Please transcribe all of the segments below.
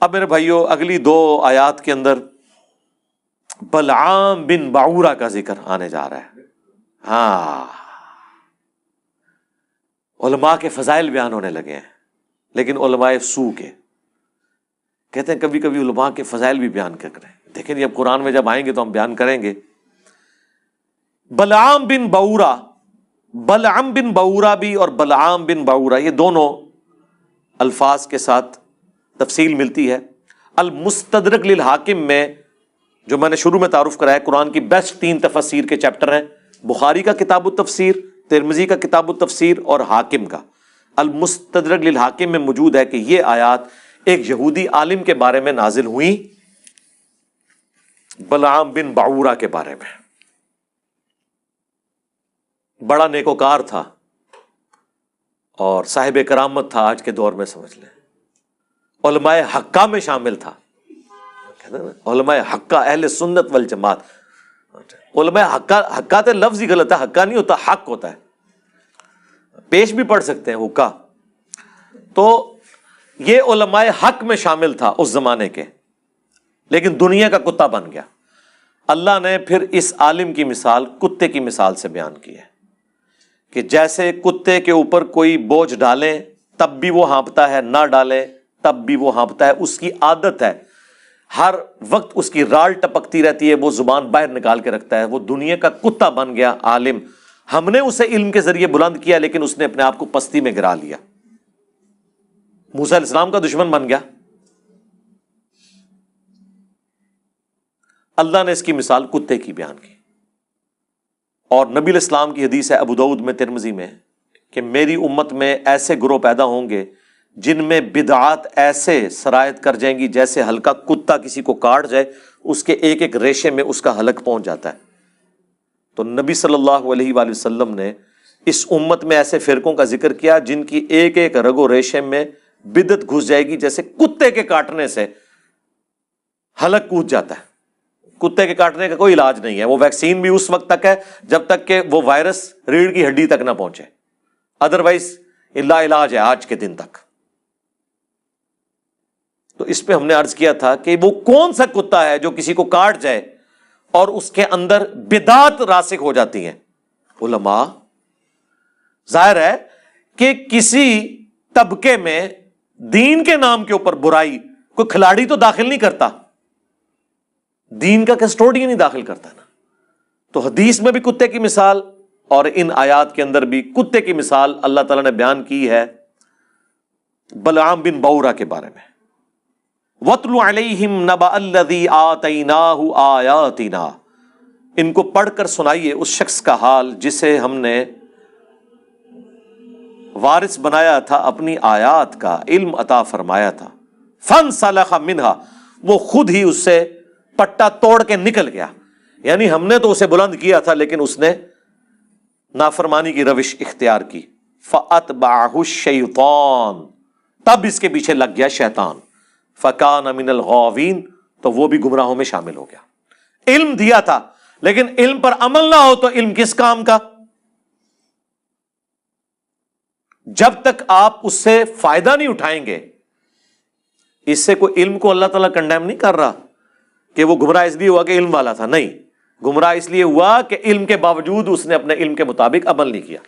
اب میرے بھائیوں اگلی 2 آیات کے اندر بلعام بن بعورہ کا ذکر آنے جا رہا ہے. ہاں، علماء کے فضائل بیان ہونے لگے ہیں، لیکن علماء سو کے کہتے ہیں کبھی کبھی علماء کے فضائل بھی بیان کریں. دیکھیں یہ اب قرآن میں جب آئیں گے تو ہم بیان کریں گے. بلعام بن بعورہ، بلعم بن بعورہ بھی اور بلعام بن بعورہ یہ دونوں الفاظ کے ساتھ تفصیل ملتی ہے. المستدرک للحاکم میں جو میں نے شروع میں تعارف کرایا، قرآن کی بیسٹ 3 تفسیر کے چیپٹر ہیں، بخاری کا کتاب التفسیر، ترمذی کا کتاب التفسیر اور حاکم کا. المستدرک للحاکم میں موجود ہے کہ یہ آیات ایک یہودی عالم کے بارے میں نازل ہوئی، بلعام بن بعورہ کے بارے میں. بڑا نیکوکار تھا اور صاحب کرامت تھا، آج کے دور میں سمجھ لیں علماء حقہ میں شامل تھا. علماء حقہ، اہل سنت والجماعت. علماء حقہ تے لفظ ہی غلط ہے، حقہ نہیں ہوتا، حق ہوتا ہے، پیش بھی پڑھ سکتے ہیں حقہ. تو یہ علماء حق میں شامل تھا اس زمانے کے، لیکن دنیا کا کتا بن گیا. اللہ نے پھر اس عالم کی مثال کتے کی مثال سے بیان کی ہے کہ جیسے کتے کے اوپر کوئی بوجھ ڈالیں تب بھی وہ ہانپتا ہے، نہ ڈالیں تب بھی وہ ہانپتا ہے. اس کی عادت ہے، ہر وقت اس کی رال ٹپکتی رہتی ہے، وہ زبان باہر نکال کے رکھتا ہے. وہ دنیا کا کتا بن گیا عالم. ہم نے اسے علم کے ذریعے بلند کیا، لیکن اس نے اپنے آپ کو پستی میں گرا لیا. موسیٰ علیہ السلام کا دشمن بن گیا. اللہ نے اس کی مثال کتے کی بیان کی. اور نبی علیہ السلام کی حدیث ہے ابو داؤد میں، ترمذی میں، کہ میری امت میں ایسے گروہ پیدا ہوں گے جن میں بدعات ایسے سرایت کر جائیں گی جیسے ہلکا کتا کسی کو کاٹ جائے، اس کے ایک ایک ریشے میں اس کا حلق پہنچ جاتا ہے. تو نبی صلی اللہ علیہ وآلہ وسلم نے اس امت میں ایسے فرقوں کا ذکر کیا جن کی ایک ایک رگ و ریشے میں بدعت گھس جائے گی، جیسے کتے کے کاٹنے سے حلق کود جاتا ہے. کتے کے کاٹنے کا کوئی علاج نہیں ہے، وہ ویکسین بھی اس وقت تک ہے جب تک کہ وہ وائرس ریڑھ کی ہڈی تک نہ پہنچے، ادروائز لا علاج ہے آج کے دن تک. تو اس پہ ہم نے عرض کیا تھا کہ وہ کون سا کتا ہے جو کسی کو کاٹ جائے اور اس کے اندر بدعات راسخ ہو جاتی ہیں. علماء، ظاہر ہے کہ کسی طبقے میں دین کے نام کے اوپر برائی کوئی کھلاڑی تو داخل نہیں کرتا، دین کا کسٹوڈین نہیں داخل کرتا نا. تو حدیث میں بھی کتے کی مثال اور ان آیات کے اندر بھی کتے کی مثال اللہ تعالیٰ نے بیان کی ہے بلعام بن بعورہ کے بارے میں. وَاتْلُ عَلَيْهِمْ نَبَأَ الَّذِي آتَيْنَاهُ آيَاتِنَا، ان کو پڑھ کر سنائیے اس شخص کا حال جسے ہم نے وارث بنایا تھا اپنی آیات کا، علم عطا فرمایا تھا. فَانْسَلَخَ مِنْهَا، وہ خود ہی اس سے پٹا توڑ کے نکل گیا. یعنی ہم نے تو اسے بلند کیا تھا لیکن اس نے نافرمانی کی روش اختیار کی. فَأَتْبَعَهُ الشَّيْطَانُ، تب اس کے پیچھے لگ گیا شیطان. فَكَانَ مِنَ الْغَاوِينَ، تو وہ بھی گمراہوں میں شامل ہو گیا. علم دیا تھا لیکن علم پر عمل نہ ہو تو علم کس کام کا؟ جب تک آپ اس سے فائدہ نہیں اٹھائیں گے. اس سے کوئی علم کو اللہ تعالیٰ کنڈیم نہیں کر رہا کہ وہ گمراہ اس لیے ہوا کہ علم والا تھا، نہیں، گمراہ اس لیے ہوا کہ علم کے باوجود اس نے اپنے علم کے مطابق عمل نہیں کیا.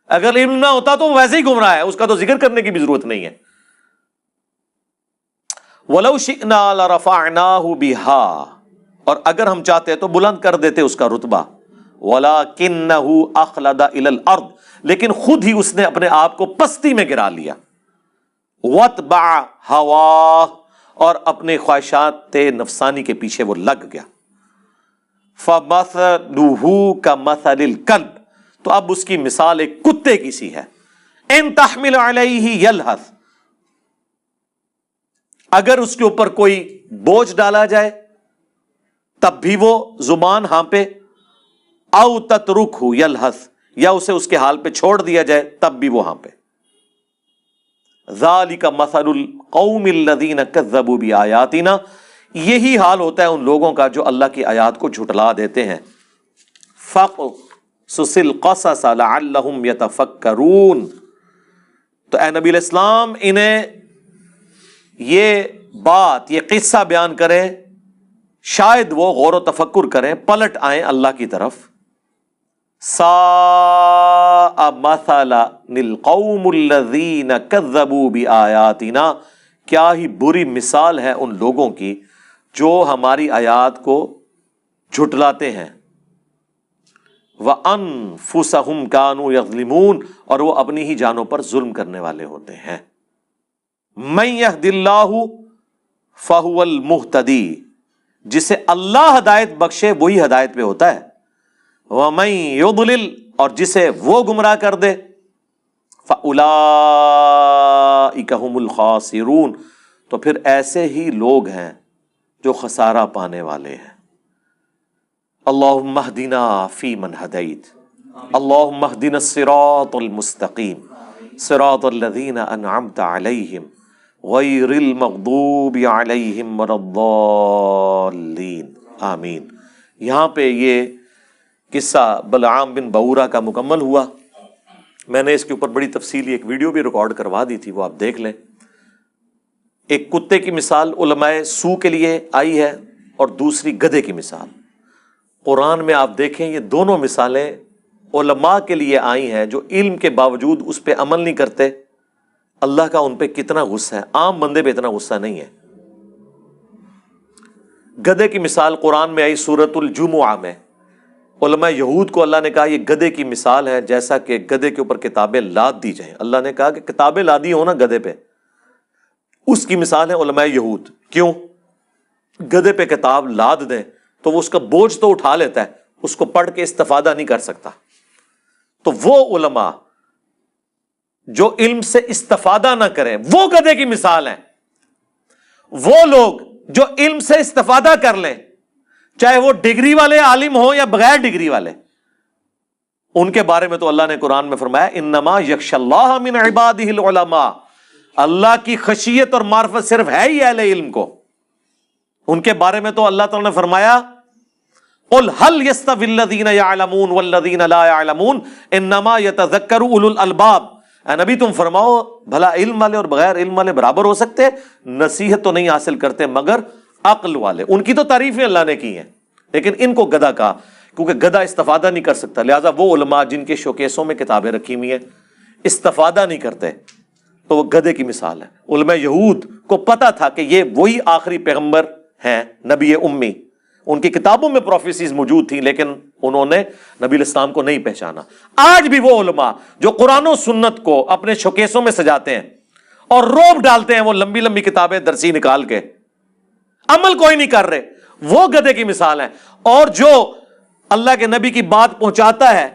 اگر علم نہ ہوتا تو وہ ویسے ہی گمراہ ہے، اس کا تو ذکر کرنے کی بھی ضرورت نہیں ہے. وَلَوْ شِئْنَا لَرَفَعْنَاهُ بِهَا، اور اگر ہم چاہتے تو بلند کر دیتے اس کا رتبہ. وَلَكِنَّهُ أَخْلَدَ إِلَى الْأَرْضِ، لیکن خود ہی اس نے اپنے آپ کو پستی میں گرا لیا. وَاتْبَعَ هَوَاهُ، اور اپنے خواہشات نفسانی کے پیچھے وہ لگ گیا. فَمَثَلُهُ كَمَثَلِ الْكَلْبِ، تو اب اس کی مثال ایک کتے کی سی ہے. إِن تَحْمِلْ عَلَيْهِ يَلْهَثْ، اگر اس کے اوپر کوئی بوجھ ڈالا جائے تب بھی وہ زبان ہانپے. او تترکہ یلہث، یا اسے اس کے حال پہ چھوڑ دیا جائے تب بھی وہ ہانپے. ذالک مثل القوم الذین کذبوا بآیاتنا، یہی حال ہوتا ہے ان لوگوں کا جو اللہ کی آیات کو جھٹلا دیتے ہیں. فقصص القصص لعلہم یتفکرون، تو اے نبی علیہ السلام انہیں یہ بات، یہ قصہ بیان کریں، شاید وہ غور و تفکر کریں، پلٹ آئیں اللہ کی طرف. ساء مثلا للقوم الذین کذبوا بآیاتنا، کیا ہی بری مثال ہے ان لوگوں کی جو ہماری آیات کو جھٹلاتے ہیں. وَأَنفُسَهُمْ كَانُوا يَظْلِمُونَ، اور وہ اپنی ہی جانوں پر ظلم کرنے والے ہوتے ہیں. مَن يَهْدِ اللَّهُ فَهُوَ الْمُهْتَدِي، جسے اللہ ہدایت بخشے وہی ہدایت پہ ہوتا ہے. وَمَن يُضْلِلْ، اور جسے وہ گمراہ کر دے، فَأُولَٰئِكَ هُمُ الْخَاسِرُونَ، تو پھر ایسے ہی لوگ ہیں جو خسارہ پانے والے ہیں. اللہم اہدنا فیمن ہدیت، اللہم اہدنا الصراط المستقیم صراط الذین انعمت علیہم غیر المغضوب علیہم ولا الضالین آمین. یہاں پہ یہ قصہ بلعام بن بعورہ کا مکمل ہوا. میں نے اس کے اوپر بڑی تفصیلی ایک ویڈیو بھی ریکارڈ کروا دی تھی، وہ آپ دیکھ لیں. ایک کتے کی مثال علماء سو کے لیے آئی ہے اور دوسری گدھے کی مثال. قرآن میں آپ دیکھیں یہ دونوں مثالیں علماء کے لیے آئی ہیں جو علم کے باوجود اس پہ عمل نہیں کرتے. اللہ کا ان پہ کتنا غصہ ہے، عام بندے پہ اتنا غصہ نہیں ہے. گدھے کی مثال قرآن میں آئی سورۃ الجمعہ میں. علماء یہود کو اللہ نے کہا یہ گدھے کی مثال ہے، جیسا کہ گدھے کے اوپر کتابیں لاد دی جائیں. اللہ نے کہا کہ کتابیں لادی ہو نا گدھے پہ، اس کی مثال ہے علماء یہود. کیوں؟ گدھے پہ کتاب لاد دیں تو وہ اس کا بوجھ تو اٹھا لیتا ہے، اس کو پڑھ کے استفادہ نہیں کر سکتا. تو وہ علماء جو علم سے استفادہ نہ کریں وہ گدھے کی مثال ہیں. وہ لوگ جو علم سے استفادہ کر لیں، چاہے وہ ڈگری والے عالم ہوں یا بغیر ڈگری والے، ان کے بارے میں تو اللہ نے قرآن میں فرمایا انما یخشی اللہ من عبادہ العلماء. اللہ کی خشیت اور معرفت صرف ہے ہی اہل علم کو. ان کے بارے میں تو اللہ تعالیٰ نے فرمایا قل هل يستوي الذين يعلمون والذين لا يعلمون انما يتذكر اولو الالباب. اے نبی تم فرماؤ بھلا علم والے اور بغیر علم والے برابر ہو سکتے؟ نصیحت تو نہیں حاصل کرتے مگر عقل والے. ان کی تو تعریفیں اللہ نے کی ہیں، لیکن ان کو گدھا کہا کیونکہ گدھا استفادہ نہیں کر سکتا. لہٰذا وہ علماء جن کے شوکیسوں میں کتابیں رکھی ہوئی ہیں استفادہ نہیں کرتے تو وہ گدھے کی مثال ہے. علماء یہود کو پتا تھا کہ یہ وہی آخری پیغمبر ہیں، نبی امی. ان کی کتابوں میں پروفیسیز موجود تھیں لیکن انہوں نے نبی الاسلام کو نہیں پہچانا. آج بھی وہ علماء جو قرآن و سنت کو اپنے شوکیسوں میں سجاتے ہیں اور روب ڈالتے ہیں وہ لمبی لمبی کتابیں درسی نکال کے، عمل کوئی نہیں کر رہے، وہ گدھے کی مثال ہیں. اور جو اللہ کے نبی کی بات پہنچاتا ہے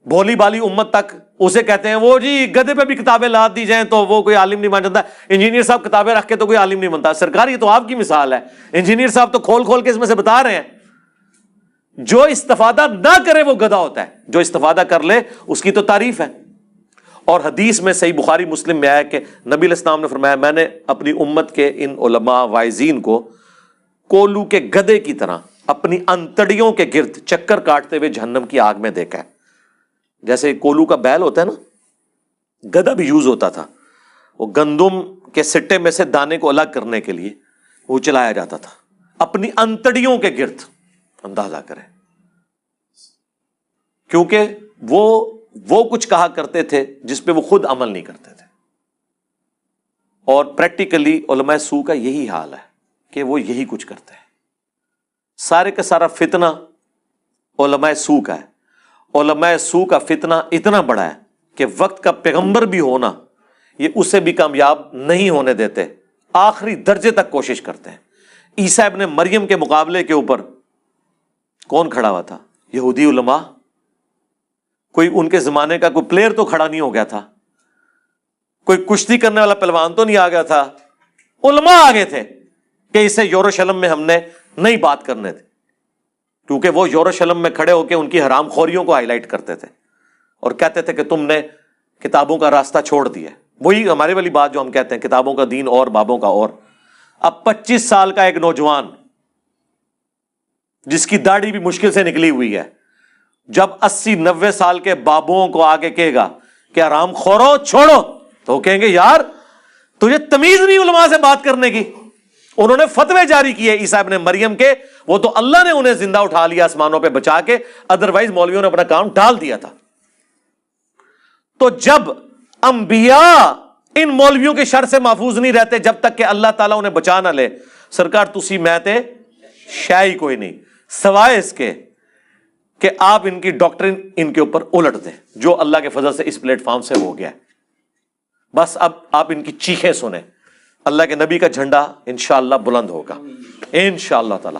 بھولی بالی امت تک، اسے کہتے ہیں وہ جی گدھے پہ بھی کتابیں لاد دی جائیں تو وہ کوئی عالم نہیں بن جاتا. انجینئر صاحب کتابیں رکھ کے تو کوئی عالم نہیں بنتا. سرکار یہ تو آپ کی مثال ہے. انجینئر صاحب تو کھول کھول کے اس میں سے بتا رہے ہیں. جو استفادہ نہ کرے وہ گدھا ہوتا ہے، جو استفادہ کر لے اس کی تو تعریف ہے. اور حدیث میں صحیح بخاری مسلم میں آیا کہ نبی علیہ السلام نے فرمایا میں نے اپنی امت کے ان علماء واعظین کو کولو کے گدھے کی طرح اپنی انتڑیوں کے گرد چکر کاٹتے ہوئے جہنم کی آگ میں دیکھا ہے. جیسے کولو کا بیل ہوتا ہے نا، گدھا بھی یوز ہوتا تھا. وہ گندم کے سٹے میں سے دانے کو الگ کرنے کے لیے وہ چلایا جاتا تھا اپنی انتڑیوں کے گرد. اندازہ کریں، کیونکہ وہ کچھ کہا کرتے تھے جس پہ وہ خود عمل نہیں کرتے تھے. اور پریکٹیکلی علماء سو کا یہی حال ہے کہ وہ یہی کچھ کرتے ہیں. سارے کا سارا فتنہ علماء سو کا ہے. علماء سو کا فتنہ اتنا بڑا ہے کہ وقت کا پیغمبر بھی ہونا یہ اسے بھی کامیاب نہیں ہونے دیتے، آخری درجے تک کوشش کرتے ہیں. عیسیٰ ابن مریم کے مقابلے کے اوپر کون کھڑا ہوا تھا؟ یہودی علماء. کوئی ان کے زمانے کا کوئی پلیئر تو کھڑا نہیں ہو گیا تھا، کوئی کشتی کرنے والا پہلوان تو نہیں آ گیا تھا. علماء آگے تھے کہ اسے یروشلم میں ہم نے نہیں بات کرنے تھے، کیونکہ وہ یروشلم میں کھڑے ہو کے ان کی حرام خوریوں کو ہائی لائٹ کرتے تھے اور کہتے تھے کہ تم نے کتابوں کا راستہ چھوڑ دیا. وہی ہمارے والی بات جو ہم کہتے ہیں کتابوں کا دین اور بابوں کا اور. اب 25 سال کا ایک نوجوان جس کی داڑھی بھی مشکل سے نکلی ہوئی ہے، جب 80-90 سال کے بابوں کو آگے کہے گا کہ حرام خورو چھوڑو، تو کہیں گے یار تجھے تمیز نہیں علماء سے بات کرنے کی. انہوں نے فتوے جاری کیے عیسیٰ ابن مریم کے، وہ تو اللہ نے انہیں زندہ اٹھا لیا آسمانوں پہ بچا کے، ادروائز مولویوں نے اپنا کام ڈال دیا تھا۔ تو جب انبیاء ان مولویوں کے شر سے محفوظ نہیں رہتے جب تک کہ اللہ تعالیٰ انہیں بچا نہ لے، سرکار تسی میں تے شاہی کوئی نہیں سوائے اس کے کہ آپ ان کی ڈاکٹرن ان کے اوپر الٹ دیں، جو اللہ کے فضل سے اس پلیٹ فارم سے ہو گیا ہے۔ بس اب آپ ان کی چیخیں سنیں، اللہ کے نبی کا جھنڈا انشاءاللہ بلند ہوگا انشاءاللہ تعالی۔